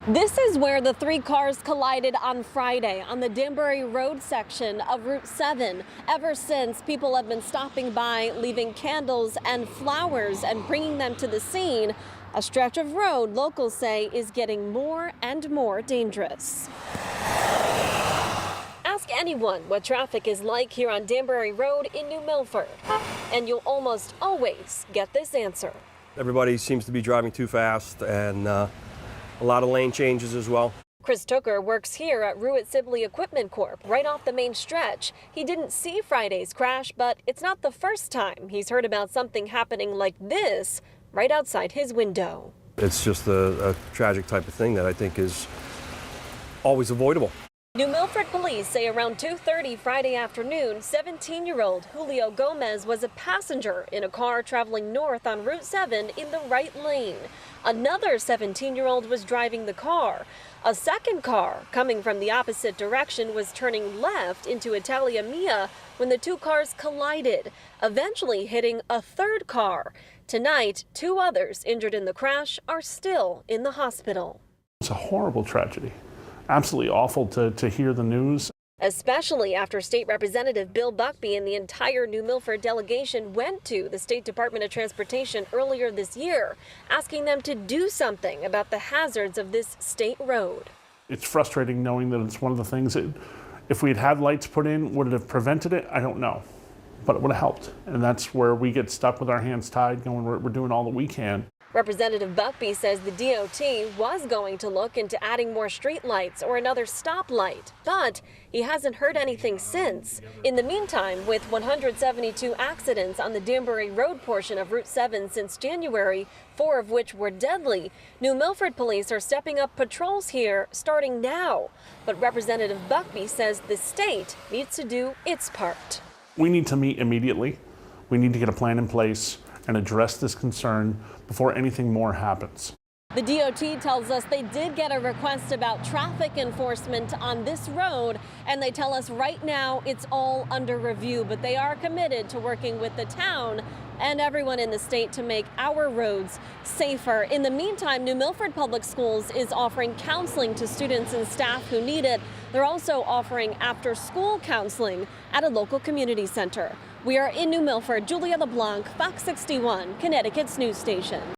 This is where the three cars collided on Friday on the Danbury Road section of Route 7. Ever since, people have been stopping by, leaving candles and flowers and bringing them to the scene. A stretch of road locals say is getting more and more dangerous. Ask anyone what traffic is like here on Danbury Road in New Milford, and you'll almost always get this answer. Everybody seems to be driving too fast, and a lot of lane changes as well. Chris Tooker works here at Ruitt Sibley Equipment Corp, right off the main stretch. He didn't see Friday's crash, but it's not the first time he's heard about something happening like this right outside his window. It's just a tragic type of thing that I think is always avoidable. New Milford police say around 2:30 Friday afternoon, 17-year-old Julio Gomez was a passenger in a car traveling north on Route 7 in the right lane. Another 17-year-old was driving the car. A second car coming from the opposite direction was turning left into Italia Mia when the two cars collided, eventually hitting a third car. Tonight, two others injured in the crash are still in the hospital. It's a horrible tragedy. Absolutely awful to hear the news. Especially after State Representative Bill Buckby and the entire New Milford delegation went to the State Department of Transportation earlier this year, asking them to do something about the hazards of this state road. It's frustrating knowing that it's one of the things that if we had had lights put in, would it have prevented it? I don't know, but it would have helped. And that's where we get stuck with our hands tied going, we're doing all that we can. Representative Buckby says the DOT was going to look into adding more street lights or another stoplight, but he hasn't heard anything since. In the meantime, with 172 accidents on the Danbury Road portion of Route 7 since January, 4 of which were deadly, New Milford police are stepping up patrols here starting now. But Representative Buckby says the state needs to do its part. We need to meet immediately. We need to get a plan in place and address this concern before anything more happens. The DOT tells us they did get a request about traffic enforcement on this road, and they tell us right now it's all under review, but they are committed to working with the town and everyone in the state to make our roads safer. In the meantime, New Milford Public Schools is offering counseling to students and staff who need it. They're also offering after-school counseling at a local community center. We are in New Milford. Julia LeBlanc, Fox 61, Connecticut's news station.